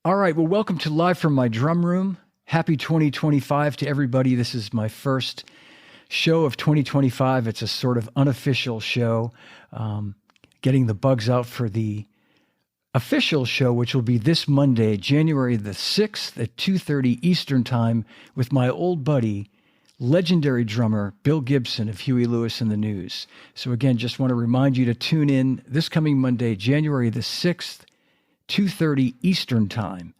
All right. Well, welcome to Live from My Drum Room. Happy 2025 to everybody. This is my first show of 2025. It's a sort of unofficial show, getting the bugs out for the official show, which will be this Monday, January the 6th at 2:30 Eastern Time with my old buddy, legendary drummer Bill Gibson of Huey Lewis and the News. So again, just want to remind you to tune in this coming Monday, January the 6th, 2:30 Eastern Time,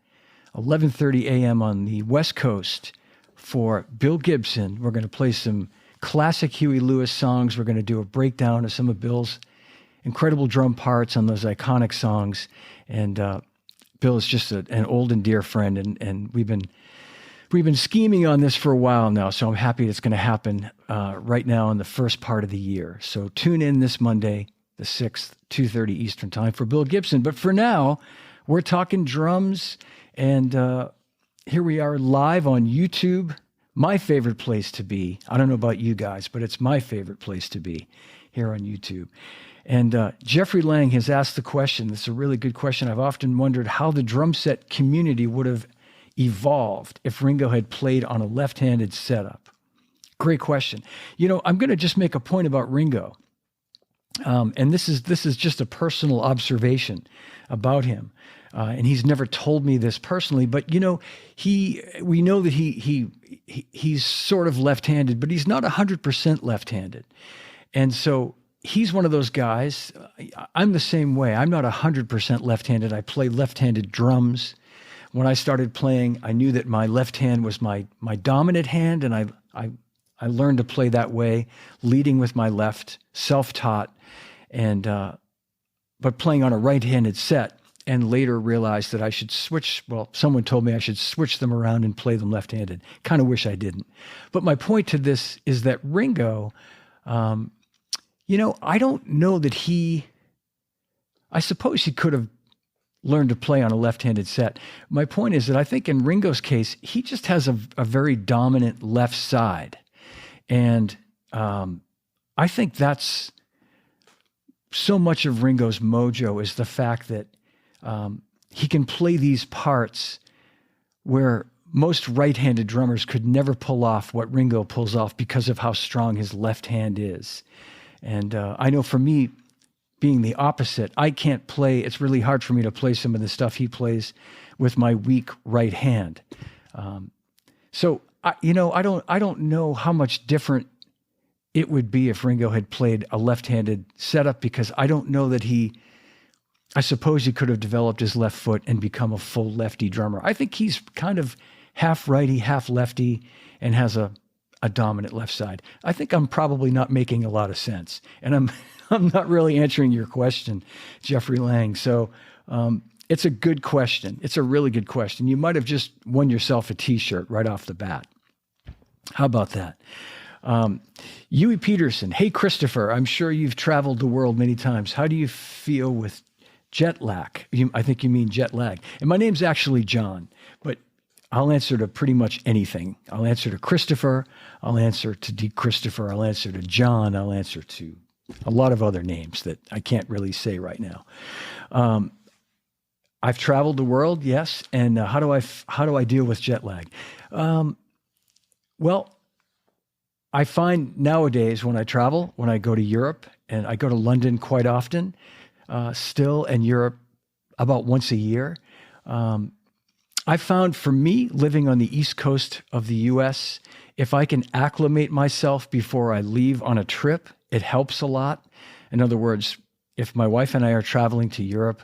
11:30 a.m. on the West Coast for Bill Gibson. We're going to play some classic Huey Lewis songs. We're going to do a breakdown of some of Bill's incredible drum parts on those iconic songs. And Bill is just an old and dear friend, and we've been scheming on this for a while now, so I'm happy it's going to happen right now in the first part of the year. So tune in this Monday, the 6th, 2:30 Eastern Time for Bill Gibson. But for now, we're talking drums, and here we are live on YouTube, my favorite place to be. I don't know about you guys, but it's my favorite place to be here on YouTube. And Jeffrey Lang has asked the question. It's a really good question. I've often wondered how the drum set community would have evolved if Ringo had played on a left-handed setup. Great question. You know, I'm going to just make a point about Ringo. And this is just a personal observation about him. And he's never told me this personally, but you know, we know that he's sort of left-handed, but he's not 100% left-handed. And so he's one of those guys. I'm the same way. I'm not 100% left-handed. I play left-handed drums. When I started playing, I knew that my left hand was my dominant hand, and I learned to play that way, leading with my left, self-taught, and but playing on a right-handed set, and later realized that I should switch. Well, someone told me I should switch them around and play them left-handed. Kind of wish I didn't. But my point to this is that Ringo, you know, I don't know that I suppose he could have learned to play on a left-handed set. My point is that I think in Ringo's case, he just has a very dominant left side. And I think that's so much of Ringo's mojo, is the fact that he can play these parts where most right-handed drummers could never pull off what Ringo pulls off because of how strong his left hand is. And I know for me, being the opposite, I can't play. It's really hard for me to play some of the stuff he plays with my weak right hand. So I don't know how much different it would be if Ringo had played a left-handed setup, because I don't know that I suppose he could have developed his left foot and become a full lefty drummer. I think he's kind of half righty, half lefty, and has a dominant left side. I think I'm probably not making a lot of sense, and I'm not really answering your question, Jeffrey Lang. So it's a good question. It's a really good question. You might have just won yourself a T-shirt right off the bat. How about that? Huey Peterson. Hey, Christopher, I'm sure you've traveled the world many times. How do you feel with jet lag? I think you mean jet lag. And my name's actually John, but I'll answer to pretty much anything. I'll answer to Christopher. I'll answer to D. Christopher. I'll answer to John. I'll answer to a lot of other names that I can't really say right now. I've traveled the world, yes. And how do I deal with jet lag? Well, I find nowadays when I travel, when I go to Europe, and I go to London quite often, still, and Europe about once a year. I found for me, living on the East Coast of the U.S., if I can acclimate myself before I leave on a trip, it helps a lot. In other words, if my wife and I are traveling to Europe,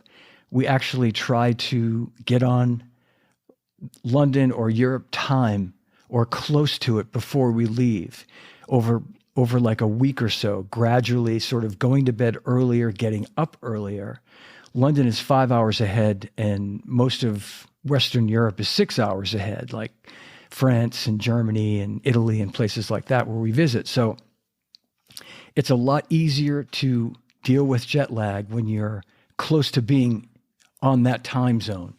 we actually try to get on London or Europe time or close to it before we leave, over like a week or so, gradually sort of going to bed earlier, getting up earlier. London is 5 hours ahead, and most of Western Europe is 6 hours ahead, like France and Germany and Italy and places like that where we visit. So it's a lot easier to deal with jet lag when you're close to being on that time zone.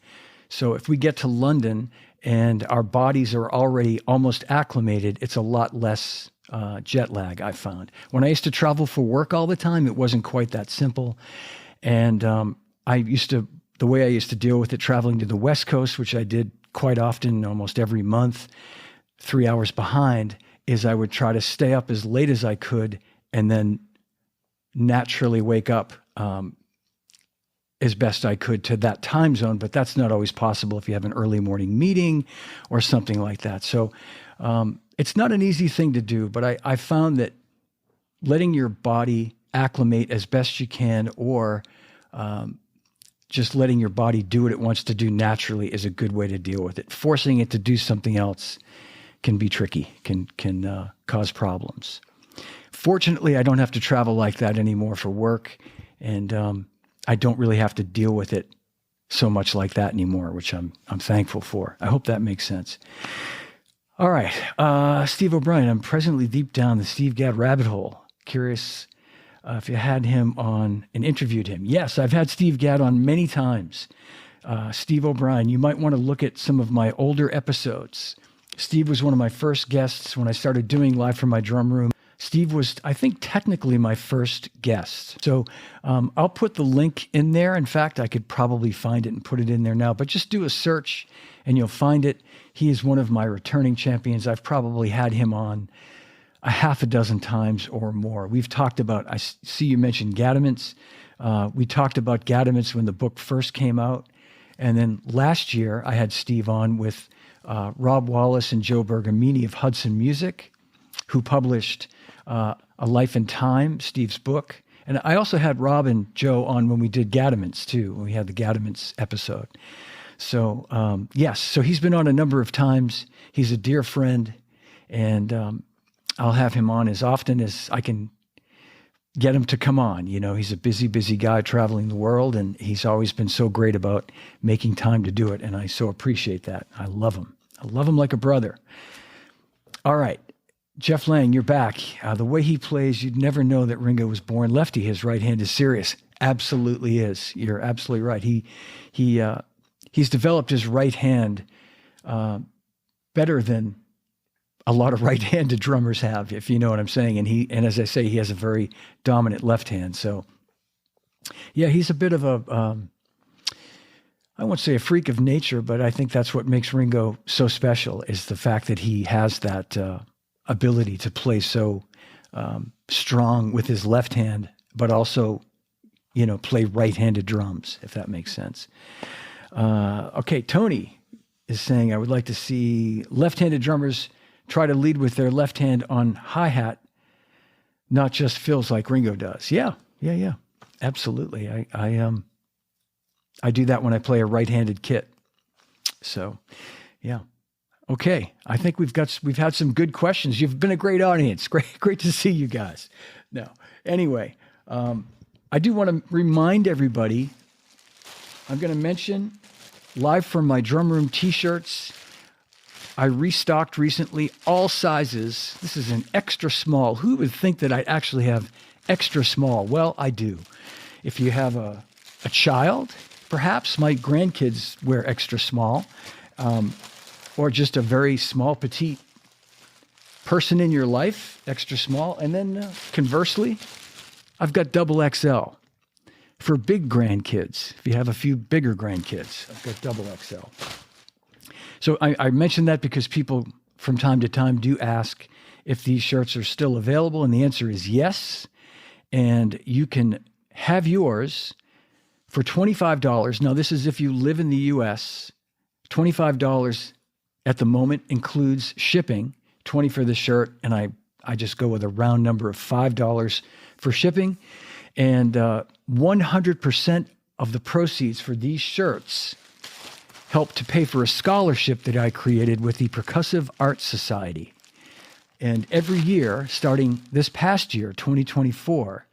So if we get to London and our bodies are already almost acclimated, it's a lot less jet lag, I found. When I used to travel for work all the time, it wasn't quite that simple. And I used to the way I used to deal with it traveling to the West Coast, which I did quite often, almost every month, 3 hours behind, is I would try to stay up as late as I could and then naturally wake up as best I could to that time zone. But that's not always possible if you have an early morning meeting or something like that. So it's not an easy thing to do, but I found that letting your body acclimate as best you can, or just letting your body do what it wants to do naturally, is a good way to deal with it. Forcing it to do something else can be tricky, can cause problems. Fortunately, I don't have to travel like that anymore for work, and I don't really have to deal with it so much like that anymore, which I'm thankful for. I hope that makes sense. All right, Steve O'Brien. I'm presently deep down the Steve Gadd rabbit hole. Curious if you had him on and interviewed him. Yes, I've had Steve Gadd on many times. Steve O'Brien, you might want to look at some of my older episodes. Steve was one of my first guests when I started doing Live from My Drum Room. Steve was, I think, technically my first guest. So I'll put the link in there. In fact, I could probably find it and put it in there now, but just do a search and you'll find it. He is one of my returning champions. I've probably had him on a half a dozen times or more. We've talked about, I see you mentioned Gaddaments. We talked about Gaddaments when the book first came out. And then last year I had Steve on with Rob Wallace and Joe Bergamini of Hudson Music, who published A Life in Time, Steve's book. And I also had Rob and Joe on when we did Gaddaments too, when we had the Gaddaments episode. So yes, so he's been on a number of times. He's a dear friend, and I'll have him on as often as I can get him to come on. You know, he's a busy, busy guy traveling the world, and he's always been so great about making time to do it. And I so appreciate that. I love him. I love him like a brother. All right. Jeff Lang, you're back. The way he plays, you'd never know that Ringo was born lefty. His right hand is serious. Absolutely is. You're absolutely right. He's developed his right hand better than a lot of right-handed drummers have, if you know what I'm saying. And as I say, he has a very dominant left hand. So yeah, he's a bit of a, I won't say a freak of nature, but I think that's what makes Ringo so special, is the fact that he has that ability to play so strong with his left hand, but also, you know, play right-handed drums, if that makes sense. Okay, Tony is saying, I would like to see left-handed drummers try to lead with their left hand on hi-hat, not just fills like Ringo does. Yeah, absolutely. I do that when I play a right-handed kit. So, yeah. Okay, I think we've had some good questions. You've been a great audience. Great to see you guys. No, anyway, I do want to remind everybody, I'm going to mention Live from My Drum Room t-shirts. I restocked recently, all sizes. This is an extra small. Who would think that I actually have extra small? Well, I do. If you have a child, perhaps my grandkids wear extra small, or just a very small, petite person in your life, extra small. And then conversely, I've got double XL for big grandkids. If you have a few bigger grandkids, I've got double XL. So I mentioned that because people from time to time do ask if these shirts are still available, and the answer is yes. And you can have yours for $25. Now, this is if you live in the U.S. $25 at the moment includes shipping, $20 for the shirt, and I just go with a round number of $5 for shipping. And 100% of the proceeds for these shirts help to pay for a scholarship that I created with the Percussive Arts Society. And every year, starting this past year, 2024,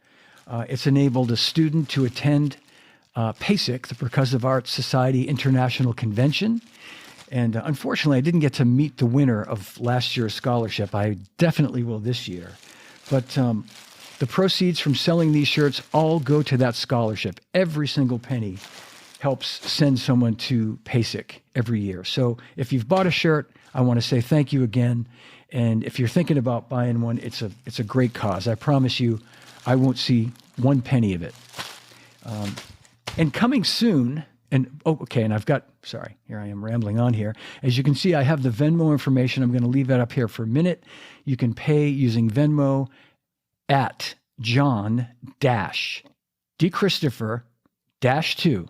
it's enabled a student to attend PASIC, the Percussive Arts Society International Convention. And unfortunately, I didn't get to meet the winner of last year's scholarship. I definitely will this year. But the proceeds from selling these shirts all go to that scholarship. Every single penny helps send someone to PASIC every year. So if you've bought a shirt, I want to say thank you again. And if you're thinking about buying one, it's a great cause. I promise you, I won't see one penny of it. And coming soon, And I've got, sorry, here I am rambling on here. As you can see, I have the Venmo information. I'm going to leave that up here for a minute. You can pay using Venmo at John D. Christopher -2.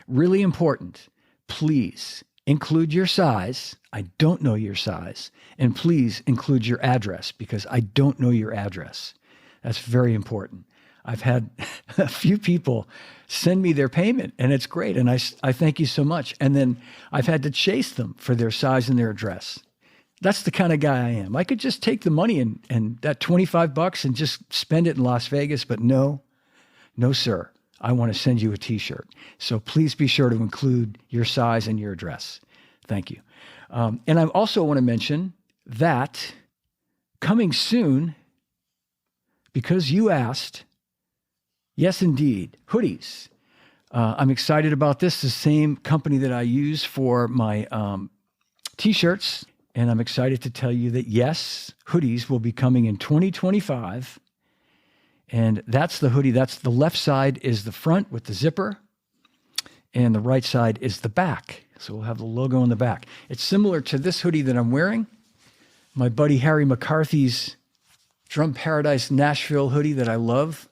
Really important. Please include your size. I don't know your size. And please include your address because I don't know your address. That's very important. I've had a few people send me their payment and it's great. And I thank you so much. And then I've had to chase them for their size and their address. That's the kind of guy I am. I could just take the money and that $25 and just spend it in Las Vegas, but no, sir. I want to send you a t-shirt. So please be sure to include your size and your address. Thank you. And I also want to mention that coming soon, because you asked, yes, indeed, hoodies. I'm excited about this. The same company that I use for my t-shirts. And I'm excited to tell you that, yes, hoodies will be coming in 2025. And that's the hoodie. That's the left side is the front with the zipper. And the right side is the back. So we'll have the logo on the back. It's similar to this hoodie that I'm wearing. My buddy Harry McCarthy's Drum Paradise Nashville hoodie that I love.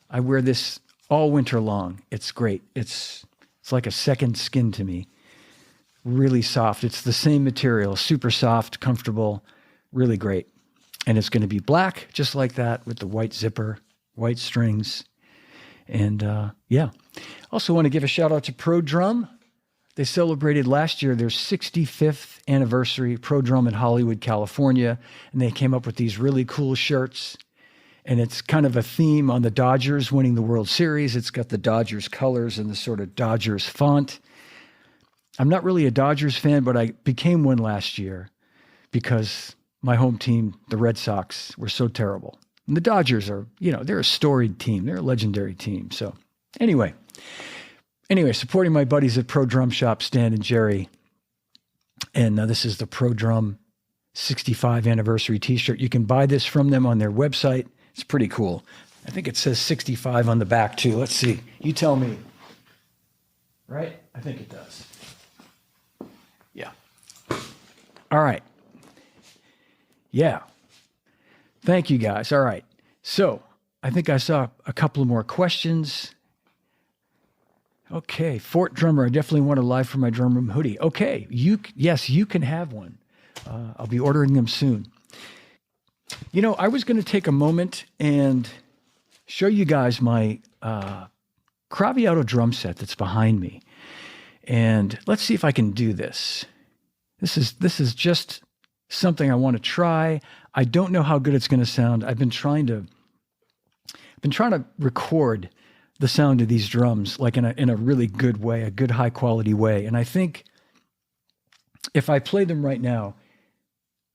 I wear this all winter long. It's great. It's like a second skin to me. Really soft. It's the same material, super soft, comfortable, really great. And it's going to be black, just like that, with the white zipper, white strings. And yeah. Also want to give a shout out to Pro Drum. They celebrated last year their 65th anniversary, Pro Drum in Hollywood, California. And they came up with these really cool shirts. And it's kind of a theme on the Dodgers winning the World Series. It's got the Dodgers colors and the sort of Dodgers font. I'm not really a Dodgers fan, but I became one last year because my home team, the Red Sox, were so terrible. And the Dodgers are, they're a storied team. They're a legendary team. So anyway, supporting my buddies at Pro Drum Shop, Stan and Jerry. And this is the Pro Drum 65 anniversary t-shirt. You can buy this from them on their website. It's pretty cool. I think it says 65 on the back too. Let's see. You tell me. Right? I think it does. Yeah. All right. Yeah. Thank you, guys. All right. So I think I saw a couple more questions. Okay. Fort Drummer, I definitely want a Live from My Drum Room hoodie. Okay. Yes, you can have one. I'll be ordering them soon. I was going to take a moment and show you guys my Craviotto drum set that's behind me. And let's see if I can do this. This is just something I want to try. I don't know how good it's going to sound. I've been trying to record the sound of these drums like in a really good way, a good high quality way. And I think if I play them right now,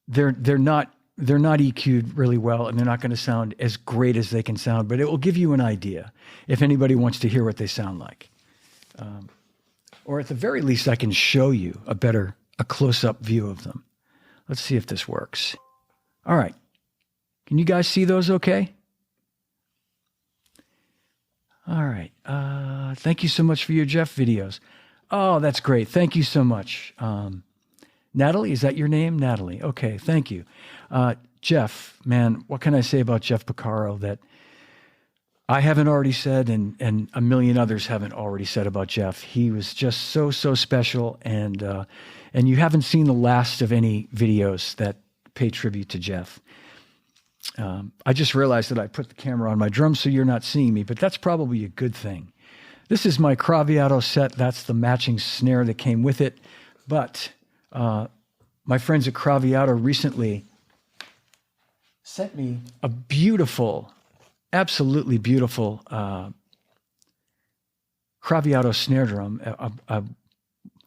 they're not EQ'd really well, and they're not going to sound as great as they can sound, but it will give you an idea if anybody wants to hear what they sound like. Or at the very least, I can show you a close-up view of them. Let's see if this works. All right. Can you guys see those okay? All right. Thank you so much for your Jeff videos. Oh, that's great. Thank you so much. Natalie, is that your name? Natalie. Okay, thank you. Jeff, man, what can I say about Jeff Porcaro that I haven't already said and a million others haven't already said about Jeff? He was just so special, and you haven't seen the last of any videos that pay tribute to Jeff. I just realized that I put the camera on my drum so you're not seeing me, but that's probably a good thing. This is my Craviotto set. That's the matching snare that came with it. But my friends at Craviotto recently sent me a beautiful, absolutely beautiful Craviotto snare drum, a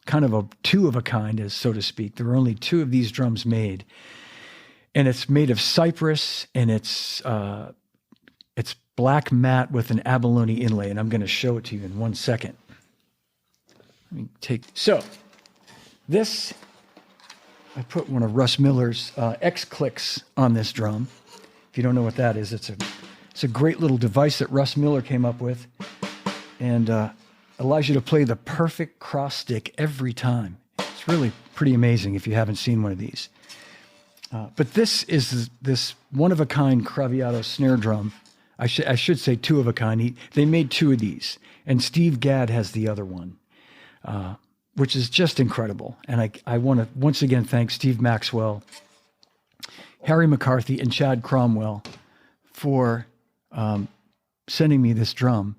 kind of a two of a kind, as so to speak. There are only two of these drums made, and it's made of cypress, and it's black matte with an abalone inlay, and I'm going to show it to you in 1 second. This, I put one of Russ Miller's X clicks on this drum. If you don't know what that is, it's a great little device that Russ Miller came up with. And allows you to play the perfect cross stick every time. It's really pretty amazing if you haven't seen one of these. But this is this one-of-a-kind Craviotto snare drum. I should say two-of-a-kind. They made two of these, and Steve Gadd has the other one, which is just incredible. And I want to once again thank Steve Maxwell, Harry McCarthy, and Chad Cromwell for sending me this drum.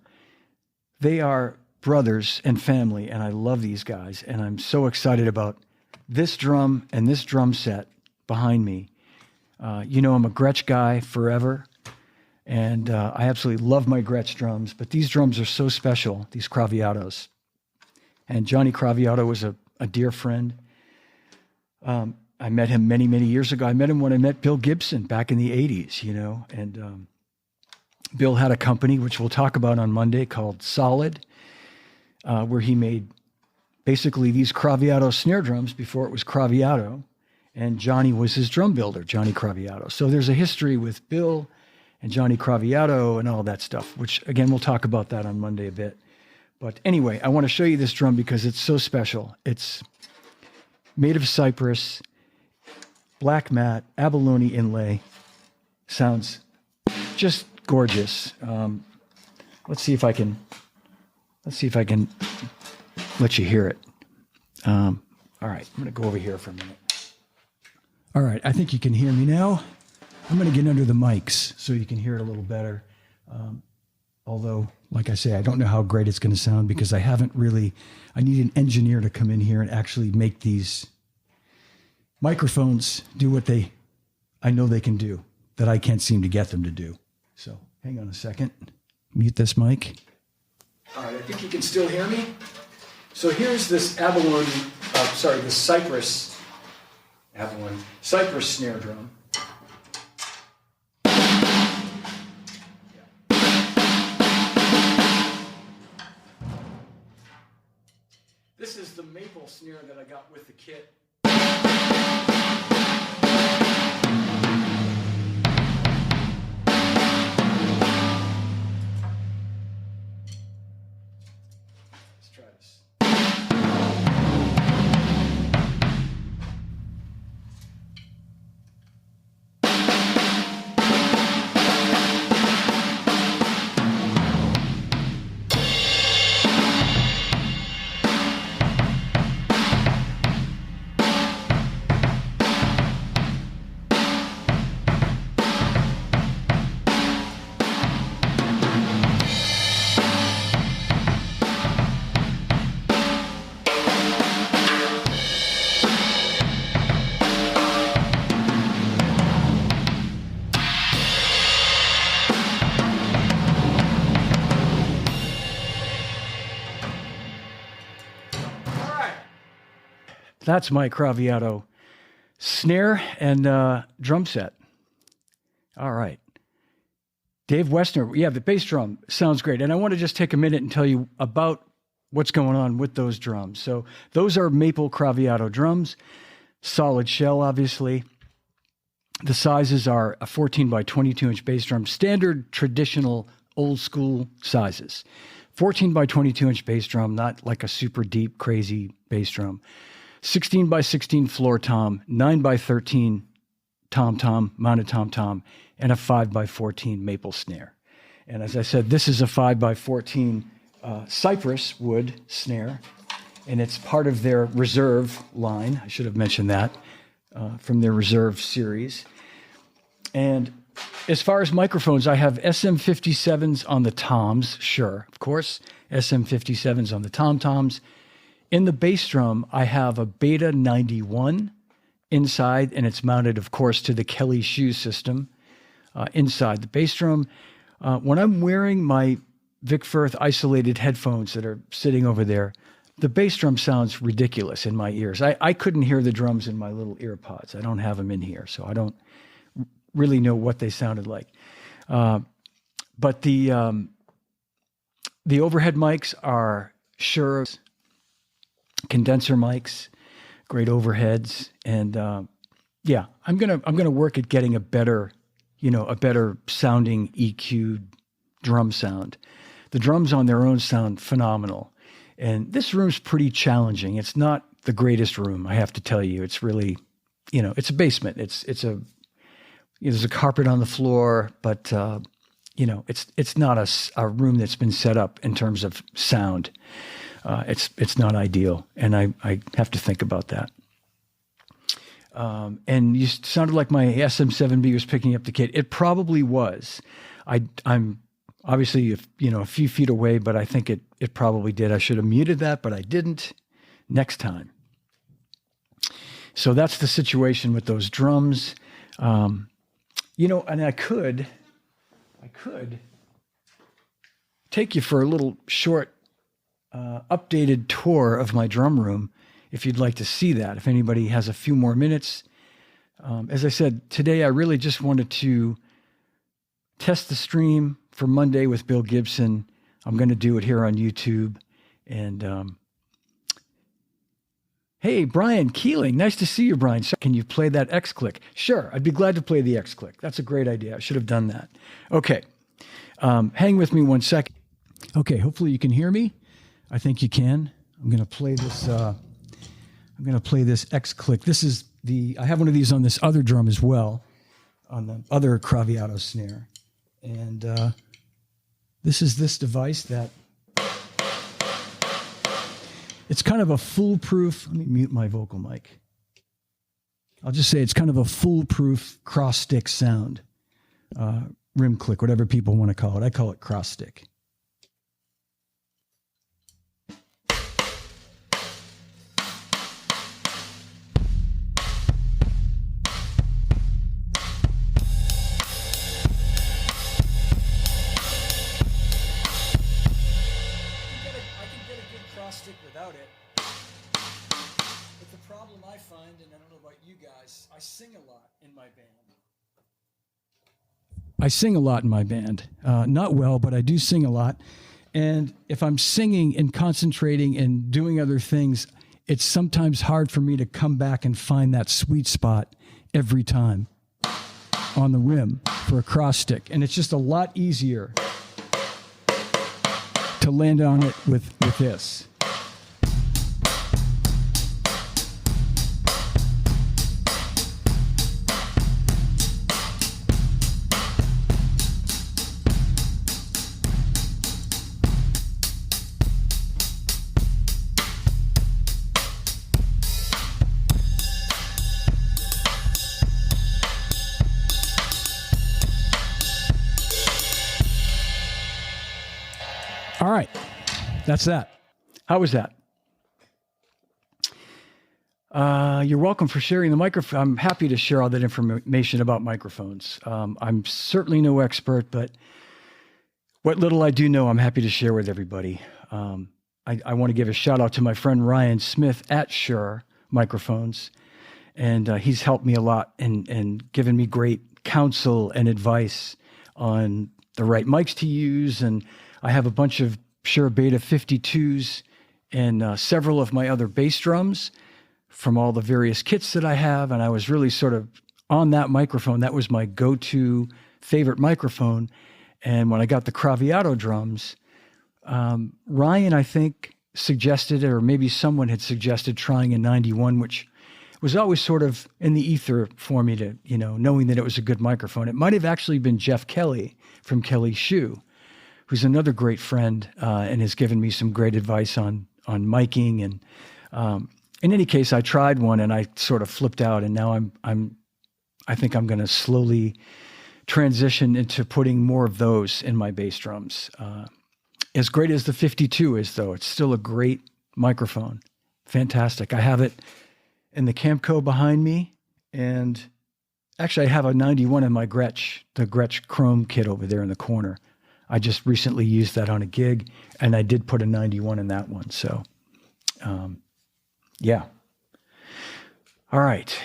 They are brothers and family, and I love these guys, and I'm so excited about this drum and this drum set behind me. You know, I'm a Gretsch guy forever, and I absolutely love my Gretsch drums, but these drums are so special, these Craviottos. And Johnny Craviotto was a dear friend. I met him many, many years ago. I met him when I met Bill Gibson back in the 80s, you know, and Bill had a company, which we'll talk about on Monday, called Solid, where he made basically these Craviotto snare drums before it was Craviotto. And Johnny was his drum builder, Johnny Craviotto. So there's a history with Bill and Johnny Craviotto and all that stuff, which, again, we'll talk about that on Monday a bit. But anyway, I want to show you this drum because it's so special. It's made of cypress, black matte, abalone inlay. Sounds just gorgeous. Let's see if I can let you hear it. All right, I'm going to go over here for a minute. All right, I think you can hear me now. I'm going to get under the mics so you can hear it a little better. Although, like I say, I don't know how great it's going to sound because I need an engineer to come in here and actually make these microphones do what I know they can do, that I can't seem to get them to do. So hang on a second. Mute this mic. All right, I think you can still hear me. So here's this this cypress snare drum. This is the maple snare that I got with the kit. Let's try this. That's my Craviotto snare and drum set. All right. Dave Westner, yeah, the bass drum sounds great. And I want to just take a minute and tell you about what's going on with those drums. So those are maple Craviotto drums, solid shell, obviously. The sizes are a 14 by 22 inch bass drum, standard traditional old school sizes. 14 by 22 inch bass drum, not like a super deep, crazy bass drum. 16 by 16 floor tom, 9 by 13 tom-tom, mounted tom-tom, and a 5 by 14 maple snare. And as I said, this is a 5 by 14 cypress wood snare, and it's part of their reserve line. I should have mentioned that, from their reserve series. And as far as microphones, I have SM57s on the toms, sure, of course, SM57s on the tom-toms. In the bass drum, I have a Beta 91 inside, and it's mounted, of course, to the Kelly shoe system inside the bass drum. When I'm wearing my Vic Firth isolated headphones that are sitting over there, the bass drum sounds ridiculous in my ears. I couldn't hear the drums in my little ear pods. I don't have them in here, so I don't really know what they sounded like. But the overhead mics are Shure condenser mics, great overheads, and yeah, I'm gonna work at getting a better sounding EQ drum sound. The drums on their own sound phenomenal, And this room's pretty challenging. It's not the greatest room, I have to tell you. It's really, it's a basement. There's a carpet on the floor, but it's not a room that's been set up in terms of sound. It's not ideal, and I have to think about that. And you sounded like my SM7B was picking up the kit. It probably was. I'm obviously a few feet away, but I think it probably did. I should have muted that, but I didn't. Next time. So that's the situation with those drums. And I could take you for a little short updated tour of my drum room if you'd like to see that, if anybody has a few more minutes. As I said, today I really just wanted to test the stream for Monday with Bill Gibson. I'm going to do it here on YouTube. And hey, Brian Keeling, nice to see you, Brian. So can you play that X click? Sure, I'd be glad to play the X click. That's a great idea. I should have done that. Okay, hang with me one second. Okay, hopefully you can hear me. I think you can. I'm going to play this. I'm going to play this X click. I have one of these on this other drum as well, on the other Craviato snare. And this is this device that it's kind of a foolproof. Let me mute my vocal mic. I'll just say it's kind of a foolproof cross stick sound, rim click, whatever people want to call it. I call it cross stick. Without it. But the problem I find, and I don't know about you guys, I sing a lot in my band. Not well, but I do sing a lot. And if I'm singing and concentrating and doing other things, it's sometimes hard for me to come back and find that sweet spot every time on the rim for a cross stick. And it's just a lot easier to land on it with this. All right, that's that. How was that? You're welcome for sharing the microphone. I'm happy to share all that information about microphones. I'm certainly no expert, but what little I do know, I'm happy to share with everybody. I want to give a shout out to my friend Ryan Smith at Shure Microphones, and he's helped me a lot and given me great counsel and advice on the right mics to use. And I have a bunch of Shure Beta 52s and several of my other bass drums from all the various kits that I have. And I was really sort of on that microphone. That was my go-to favorite microphone. And when I got the Craviato drums, Ryan, I think, suggested, or maybe someone had suggested trying a 91, which was always sort of in the ether for me to, knowing that it was a good microphone. It might have actually been Jeff Kelly from Kelly Shoe, who's another great friend and has given me some great advice on miking. And in any case, I tried one and I sort of flipped out, and now I think I'm going to slowly transition into putting more of those in my bass drums. As great as the 52 is, though, it's still a great microphone. Fantastic. I have it in the Camco behind me, and actually I have a 91 in my Gretsch, the Gretsch Chrome kit over there in the corner. I just recently used that on a gig, and I did put a 91 in that one. So, yeah. All right.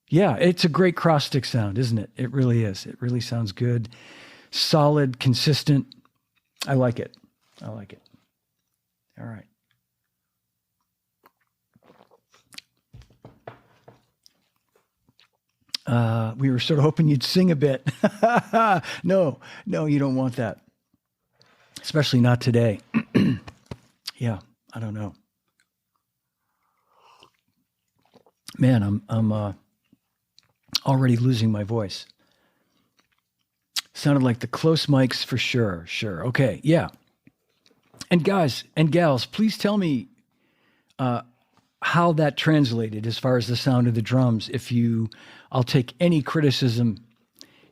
Yeah, it's a great cross stick sound, isn't it? It really is. It really sounds good. Solid, consistent. I like it. All right. We were sort of hoping you'd sing a bit. No, you don't want that. Especially not today. Yeah, I don't know. Man, I'm already losing my voice. Sounded like the close mics for sure. Sure. Okay. Yeah. And guys and gals, please tell me how that translated as far as the sound of the drums. I'll take any criticism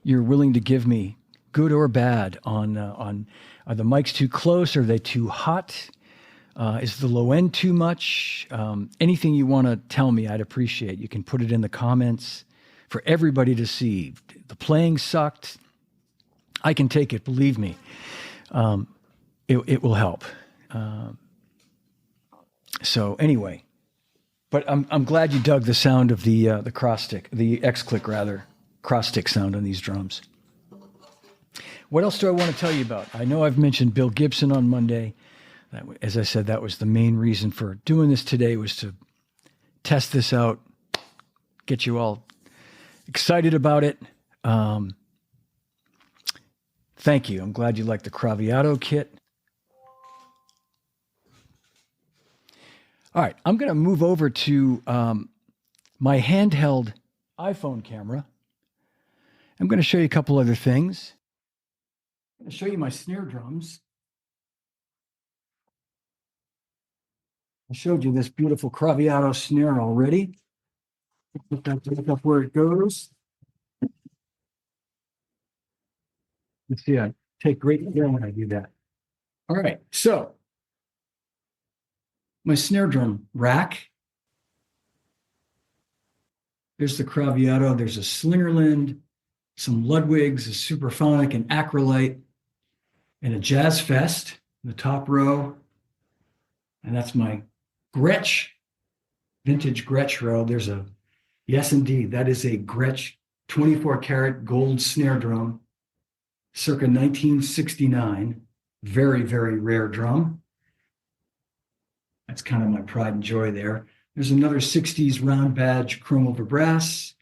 you're willing to give me, good or bad, on are the mics too close? Are they too hot? Is the low end too much? Anything you want to tell me, I'd appreciate. You can put it in the comments for everybody to see. The playing sucked. I can take it, believe me. It will help. So anyway, but I'm glad you dug the sound of the cross stick, the X click rather, cross stick sound on these drums. What else do I want to tell you about? I know I've mentioned Bill Gibson on Monday. As I said, that was the main reason for doing this today, was to test this out, get you all excited about it. Thank you. I'm glad you liked the Craviato kit. All right, I'm going to move over to my handheld iPhone camera. I'm going to show you a couple other things. I'm going to show you my snare drums. I showed you this beautiful Craviato snare already. Look up where it goes. You see, I take great care when I do that. All right, so my snare drum rack. There's the Craviato. There's a Slingerland, some Ludwigs, a Superphonic, an Acrolite, and a Jazz Fest in the top row. And that's my Gretsch, vintage Gretsch row. Yes, indeed, that is a Gretsch 24 karat gold snare drum, circa 1969. Very, very rare drum. That's kind of my pride and joy there. There's another 60s round badge chrome over brass,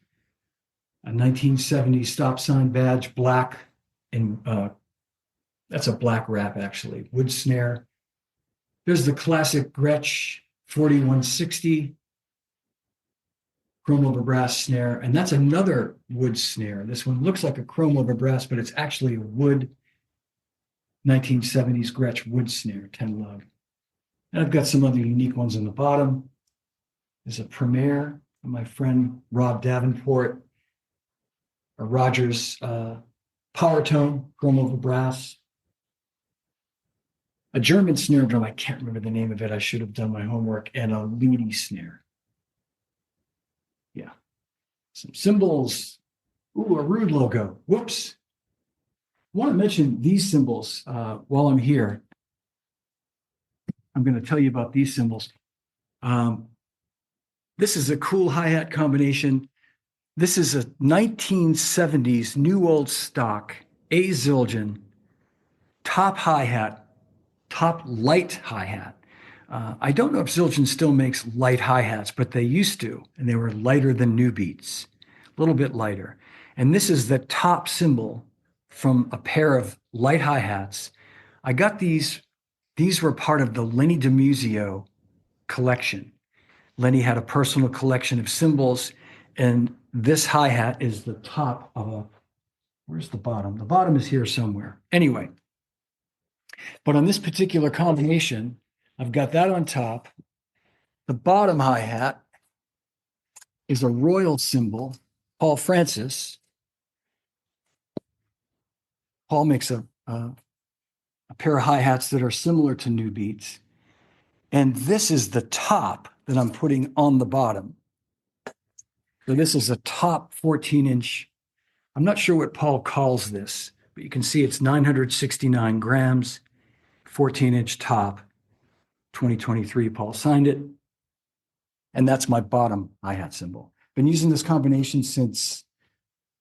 a 1970s stop sign badge, black, and that's a black wrap actually, wood snare. There's the classic Gretsch 4160 chrome over brass snare, and that's another wood snare. This one looks like a chrome over brass, but it's actually a wood 1970s Gretsch wood snare, 10 lug. And I've got some other unique ones on the bottom. There's a Premier from my friend Rob Davenport, a Rogers Power Tone, chrome over brass. A German snare drum, I can't remember the name of it. I should have done my homework. And a Leedy snare. Yeah. Some cymbals. Ooh, a Rude logo. Whoops. I want to mention these cymbals while I'm here. I'm going to tell you about these cymbals. This is a cool hi-hat combination. This is a 1970s new old stock A Zildjian top hi-hat, top light hi-hat. I don't know if Zildjian still makes light hi-hats, but they used to, and they were lighter than New Beats, a little bit lighter. And this is the top cymbal from a pair of light hi-hats. I got these were part of the Lenny DiMuzio collection. Lenny had a personal collection of cymbals, and this hi-hat is the top of where's the bottom? The bottom is here somewhere. Anyway, but on this particular combination, I've got that on top. The bottom hi-hat is a Royal cymbal, Paul Francis. Paul makes a pair of hi-hats that are similar to New Beats. And this is the top that I'm putting on the bottom. So this is a top 14-inch. I'm not sure what Paul calls this, but you can see it's 969 grams, 14-inch top, 2023. Paul signed it. And that's my bottom hi-hat cymbal. Been using this combination since,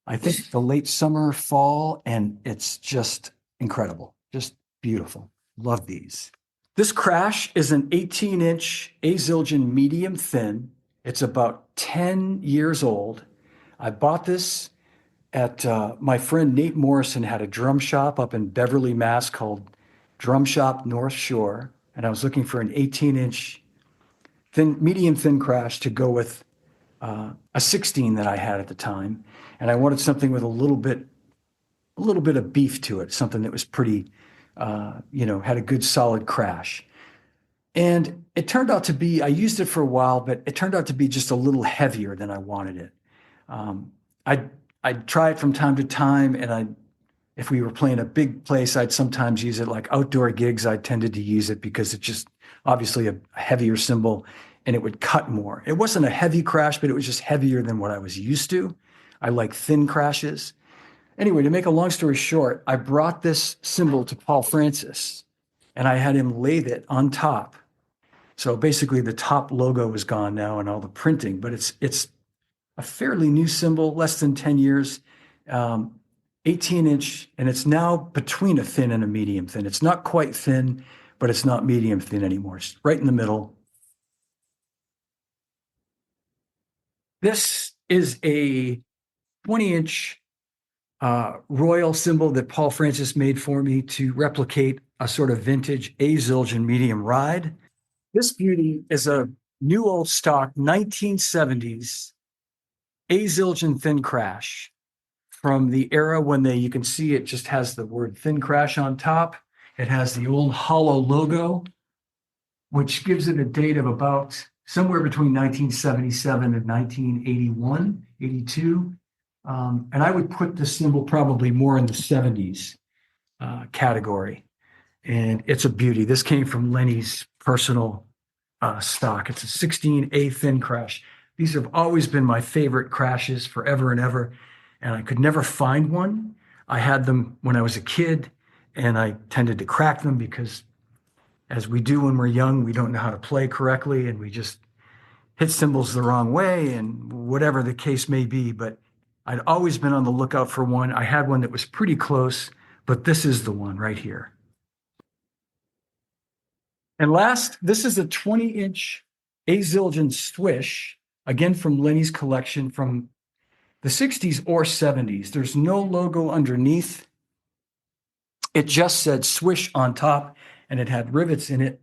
I think, the late summer, fall, and it's just incredible. Just beautiful. Love these. This crash is an 18-inch A Zildjian medium thin. It's about 10 years old. I bought this at my friend Nate Morrison had a drum shop up in Beverly, Mass called Drum Shop North Shore. and I was looking for an 18-inch medium thin crash to go with a 16 that I had at the time, and I wanted something with a little bit of beef to it, something that was pretty, had a good solid crash. And it turned out to be, I used it for a while, but it turned out to be just a little heavier than I wanted it. I'd try it from time to time, and if we were playing a big place, I'd sometimes use it. Like outdoor gigs, I tended to use it because it's just obviously a heavier cymbal and it would cut more. It wasn't a heavy crash, but it was just heavier than what I was used to. I like thin crashes. Anyway, to make a long story short, I brought this cymbal to Paul Francis and I had him lathe it on top. So basically the top logo is gone now and all the printing, but it's a fairly new cymbal, less than 10 years, 18-inch, and it's now between a thin and a medium thin. It's not quite thin, but it's not medium thin anymore. It's right in the middle. This is a 20-inch Royal cymbal that Paul Francis made for me to replicate a sort of vintage A Zildjian medium ride. This beauty is a new old stock 1970s A Zildjian thin crash from the era when you can see it just has the word thin crash on top. It has the old hollow logo, which gives it a date of about somewhere between 1977 and 1981, 82. And I would put this cymbal probably more in the 70s category. And it's a beauty. This came from Lenny's personal stock. It's a 16A thin crash. These have always been my favorite crashes forever and ever. And I could never find one. I had them when I was a kid, and I tended to crack them because, as we do when we're young, we don't know how to play correctly, and we just hit cymbals the wrong way, and whatever the case may be. But I'd always been on the lookout for one. I had one that was pretty close, but this is the one right here. And last, this is a 20-inch A Zildjian Swish, again from Lenny's collection from the 60s or 70s. There's no logo underneath. It just said Swish on top, and it had rivets in it,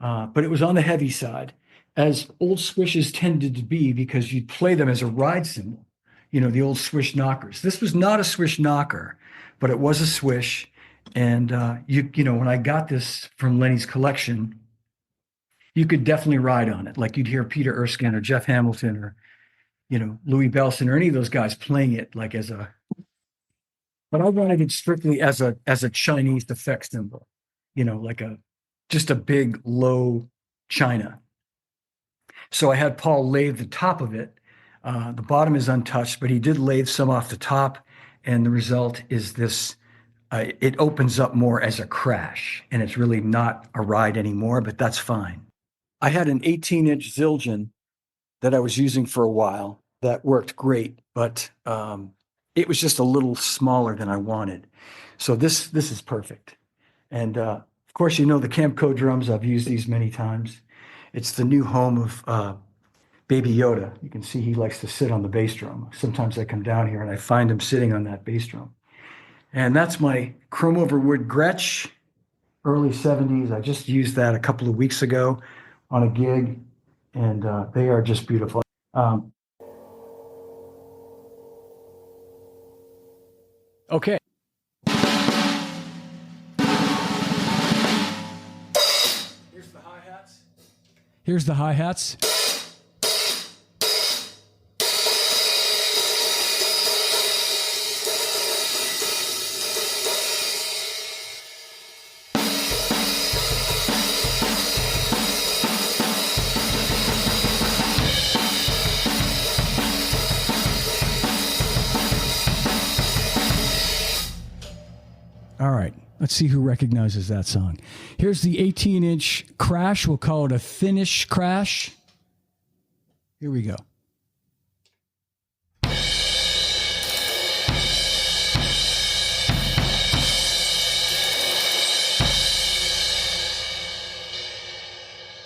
but it was on the heavy side, as old Swishes tended to be, because you'd play them as a ride cymbal, the old Swish knockers. This was not a Swish knocker, but it was a Swish. And when I got this from Lenny's collection, you could definitely ride on it. Like you'd hear Peter Erskine or Jeff Hamilton or Louis Bellson or any of those guys playing it like but I wanted it strictly as a Chinese effect cymbal, like just a big low China. So I had Paul lathe the top of it. The bottom is untouched, but he did lathe some off the top, and the result is this. It opens up more as a crash, and it's really not a ride anymore, but that's fine. I had an 18-inch Zildjian that I was using for a while that worked great, but it was just a little smaller than I wanted. So this is perfect. And of course, the Camco drums. I've used these many times. It's the new home of Baby Yoda. You can see he likes to sit on the bass drum. Sometimes I come down here and I find him sitting on that bass drum. And that's my chrome over wood Gretsch, early 70s. I just used that a couple of weeks ago on a gig, and they are just beautiful. Okay. Here's the hi-hats. Here's the hi-hats. All right, let's see who recognizes that song. Here's the 18-inch crash. We'll call it a thinnish crash. Here we go.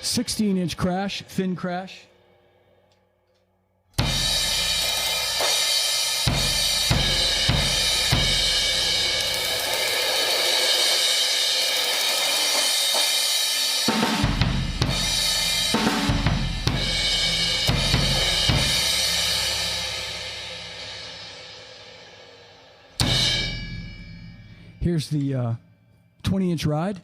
$16-inch crash, thin crash. Here's the 20-inch ride.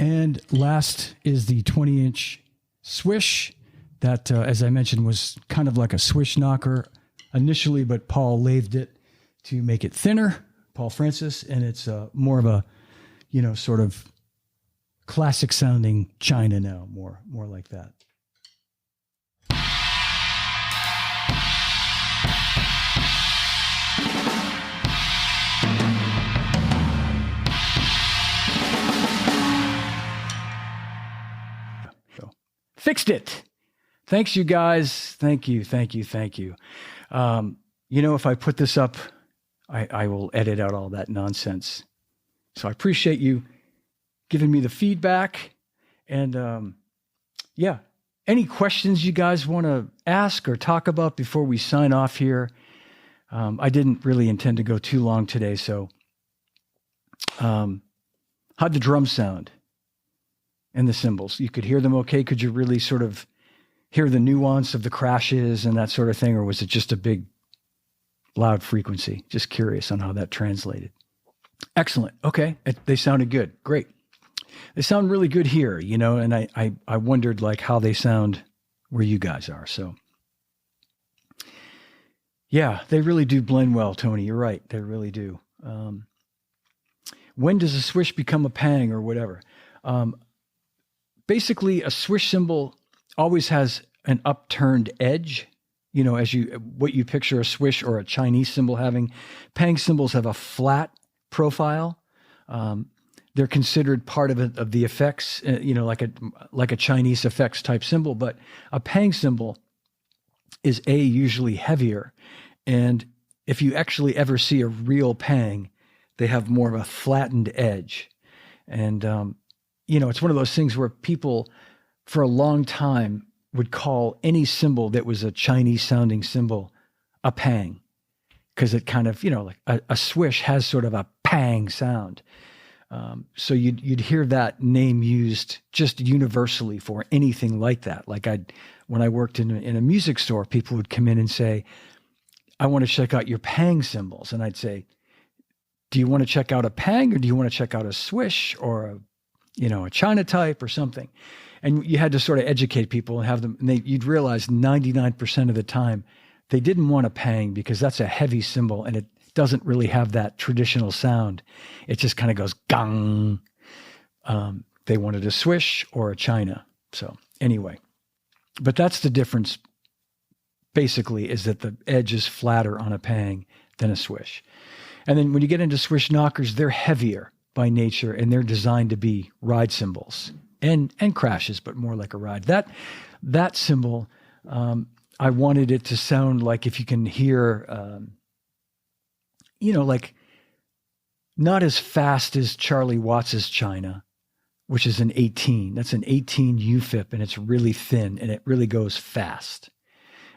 And last is the 20-inch swish that, as I mentioned, was kind of like a swish knocker initially, but Paul lathed it to make it thinner, Paul Francis, and it's more of a, sort of classic sounding China now, more like that. Fixed it. Thanks, you guys. Thank you. If I put this up, I will edit out all that nonsense. So I appreciate you giving me the feedback. And any questions you guys want to ask or talk about before we sign off here? I didn't really intend to go too long today. So how'd the drums sound? And the cymbals, you could hear them okay? Could you really sort of hear the nuance of the crashes and that sort of thing? Or was it just a big, loud frequency? Just curious on how that translated. Excellent. Okay. They sounded good. Great. They sound really good here, and I wondered like how they sound where you guys are. So yeah, they really do blend well, Tony. You're right. They really do. When does a swish become a pang or whatever? Basically, a swish cymbal always has an upturned edge, what you picture a swish or a Chinese cymbal having. Pang cymbals have a flat profile. They're considered part of the effects, like a Chinese effects type cymbal. But a pang cymbal is usually heavier, and if you actually ever see a real pang, they have more of a flattened edge, and it's one of those things where people for a long time would call any cymbal that was a Chinese sounding cymbal a pang, because it kind of, like a swish has sort of a pang sound. So you'd hear that name used just universally for anything like that. Like when I worked in a music store, people would come in and say, I want to check out your pang cymbals. And I'd say, do you want to check out a pang, or do you want to check out a swish or a China type or something? And you had to sort of educate people and have them, and you'd realize 99% of the time they didn't want a pang because that's a heavy cymbal and it doesn't really have that traditional sound. It just kind of goes gong. They wanted a swish or a China. So anyway, but that's the difference basically, is that the edge is flatter on a pang than a swish. And then when you get into swish knockers, they're heavier by nature, and they're designed to be ride cymbals and crashes, but more like a ride. That cymbal, I wanted it to sound like, if you can hear, like not as fast as Charlie Watts's China, which is an 18. That's an 18 UFIP, and it's really thin and it really goes fast.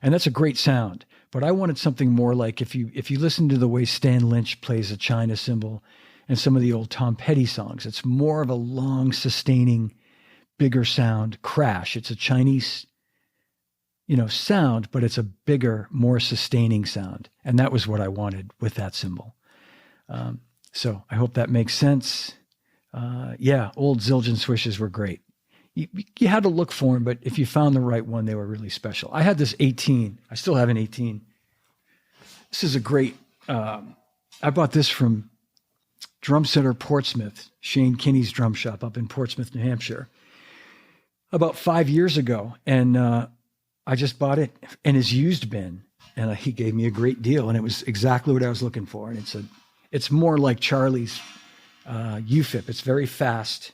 And that's a great sound. But I wanted something more like, if you listen to the way Stan Lynch plays a China cymbal and some of the old Tom Petty songs, it's more of a long, sustaining, bigger sound crash. It's a Chinese, sound, but it's a bigger, more sustaining sound. And that was what I wanted with that cymbal. So I hope that makes sense. Old Zildjian swishes were great. You had to look for them, but if you found the right one, they were really special. I had this 18. I still have an 18. This is a great, I bought this from Drum Center Portsmouth, Shane Kinney's drum shop up in Portsmouth, New Hampshire, about 5 years ago. And I just bought it in his used bin, and he gave me a great deal, and it was exactly what I was looking for. And it's more like Charlie's UFIP. It's very fast.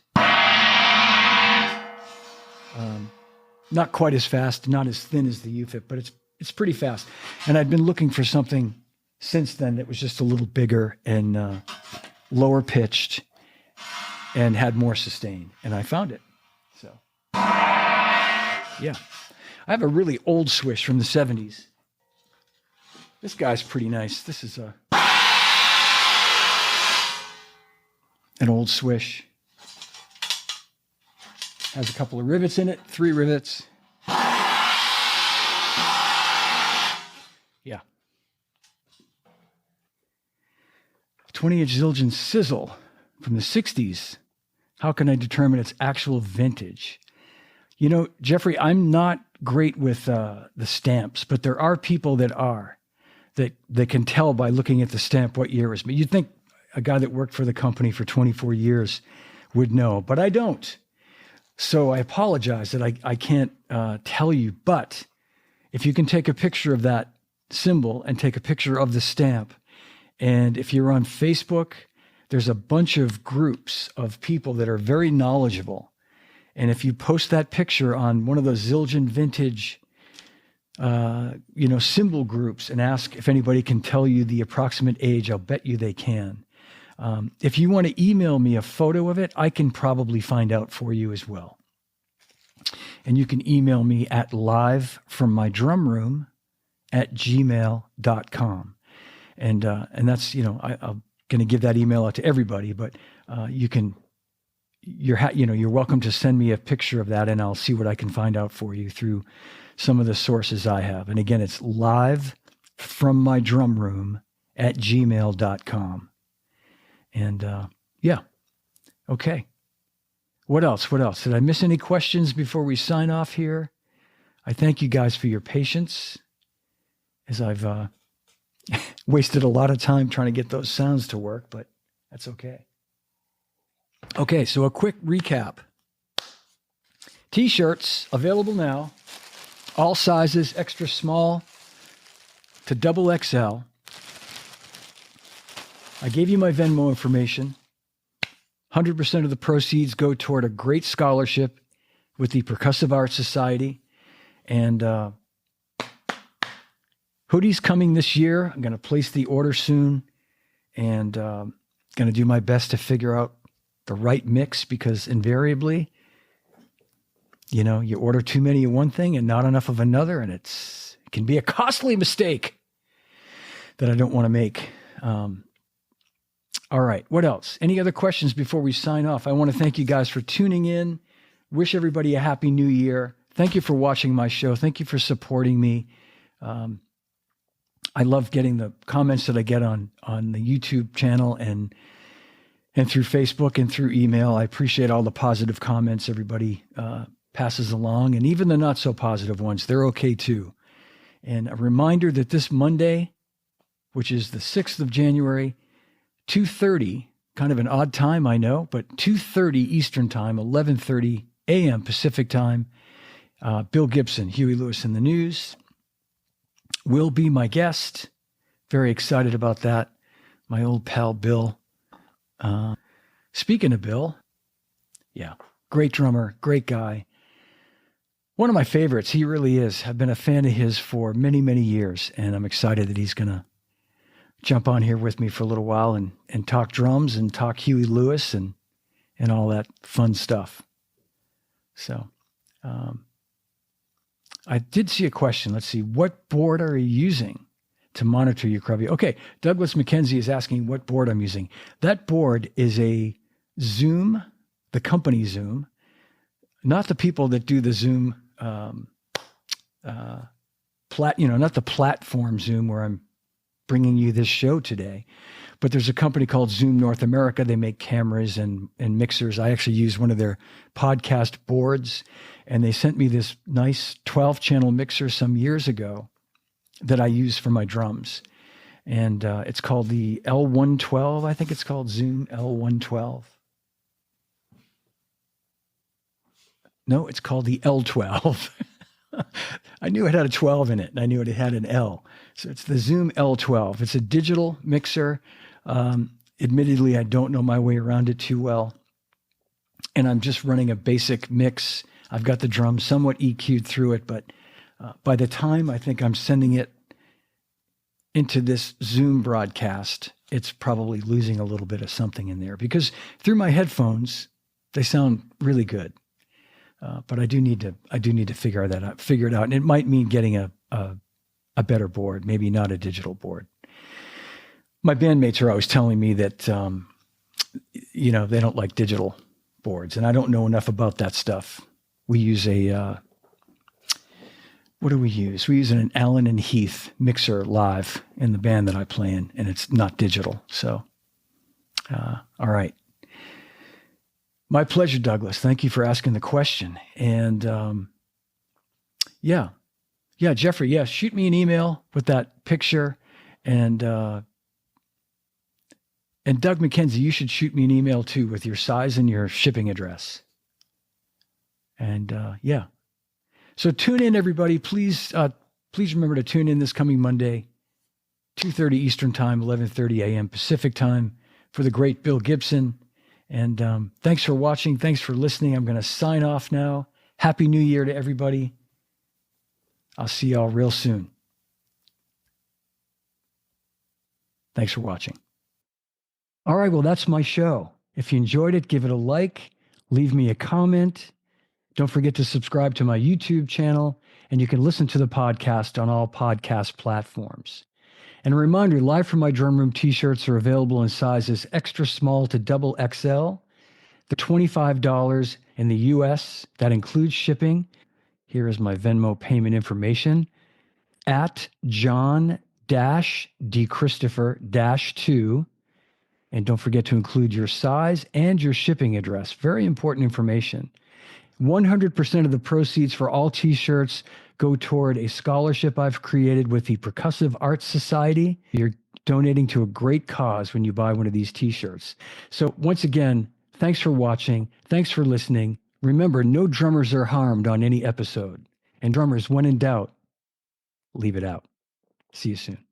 Not quite as fast, not as thin as the UFIP, but it's pretty fast. And I'd been looking for something since then that was just a little bigger and lower pitched and had more sustain. And I found it. So, yeah. I have a really old Swish from the 70s. This guy's pretty nice. This is an old Swish. Has a couple of rivets in it, 3 rivets. Yeah. 20-inch Zildjian Sizzle from the 60s. How can I determine its actual vintage? You know, Jeffrey, I'm not great with the stamps, but there are people that are, that can tell by looking at the stamp what year it was. But you'd think a guy that worked for the company for 24 years would know, but I don't. So I apologize that I can't tell you, but if you can take a picture of that symbol and take a picture of the stamp, and if you're on Facebook, there's a bunch of groups of people that are very knowledgeable. And if you post that picture on one of those Zildjian vintage, symbol groups and ask if anybody can tell you the approximate age, I'll bet you they can. If you want to email me a photo of it, I can probably find out for you as well. And you can email me at livefrommydrumroom@gmail.com. And that's, I'm going to give that email out to everybody, but you're welcome to send me a picture of that, and I'll see what I can find out for you through some of the sources I have. And again, it's livefrommydrumroom@gmail.com. And yeah. Okay. What else? Did I miss any questions before we sign off here? I thank you guys for your patience as I've wasted a lot of time trying to get those sounds to work, but that's okay. Okay, so a quick recap. T-shirts available now, all sizes, extra small to double XL. I gave you my Venmo information. 100% of the proceeds go toward a great scholarship with the Percussive Arts Society. And hoodies coming this year. I'm going to place the order soon, and going to do my best to figure out the right mix, because invariably, you order too many of one thing and not enough of another, and it can be a costly mistake that I don't want to make. All right, what else? Any other questions before we sign off? I want to thank you guys for tuning in. Wish everybody a happy new year. Thank you for watching my show. Thank you for supporting me. I love getting the comments that I get on the YouTube channel and through Facebook and through email. I appreciate all the positive comments everybody passes along, and even the not so positive ones, they're okay too. And a reminder that this Monday, which is the 6th of January, 2:30, kind of an odd time, I know, but 2:30 Eastern Time, 11:30 a.m. Pacific Time, Bill Gibson, Huey Lewis in the News, will be my guest. Very excited about that. My old pal, Bill. Speaking of Bill, yeah, great drummer, great guy. One of my favorites. He really is. I've been a fan of his for many, many years, and I'm excited that he's going to jump on here with me for a little while and talk drums and talk Huey Lewis and all that fun stuff. So, I did see a question. Let's see. What board are you using to monitor your Krabby? Okay. Douglas McKenzie is asking what board I'm using. That board is a Zoom, the company Zoom, not the people that do the Zoom, not the platform Zoom where I'm bringing you this show today, but there's a company called Zoom North America. They make cameras and mixers. I actually use one of their podcast boards, and they sent me this nice 12-channel mixer some years ago that I use for my drums. And it's called the L112. I think it's called Zoom L112. No, it's called the L12. I knew it had a 12 in it, and I knew it had an L. So it's the Zoom L12. It's a digital mixer. Admittedly, I don't know my way around it too well. And I'm just running a basic mix I've got the drum somewhat EQ'd through it, but by the time I think I'm sending it into this Zoom broadcast, it's probably losing a little bit of something in there, because through my headphones, they sound really good. But I do need to figure it out. And it might mean getting a better board, maybe not a digital board. My bandmates are always telling me that, they don't like digital boards, and I don't know enough about that stuff. We use what do we use? We use an Allen and Heath mixer live in the band that I play in, and it's not digital. So, all right. My pleasure, Douglas. Thank you for asking the question. And yeah, Jeffrey, shoot me an email with that picture. And Doug McKenzie, you should shoot me an email too with your size and your shipping address. And so tune in, everybody. Please remember to tune in this coming Monday, 2:30 Eastern Time, 11:30 a.m. Pacific Time, for the great Bill Gibson. And thanks for watching. Thanks for listening. I'm going to sign off now. Happy New Year to everybody. I'll see y'all real soon. Thanks for watching. All right, well, that's my show. If you enjoyed it, give it a like, leave me a comment. Don't forget to subscribe to my YouTube channel, and you can listen to the podcast on all podcast platforms. And a reminder, Live from My Drum Room t-shirts are available in sizes extra small to double XL. They're $25 in the US. That includes shipping. Here is my Venmo payment information at John-DChristopher-2. And don't forget to include your size and your shipping address. Very important information. 100% of the proceeds for all t-shirts go toward a scholarship I've created with the Percussive Arts Society. You're donating to a great cause when you buy one of these t-shirts. So once again, thanks for watching. Thanks for listening. Remember, no drummers are harmed on any episode. And drummers, when in doubt, leave it out. See you soon.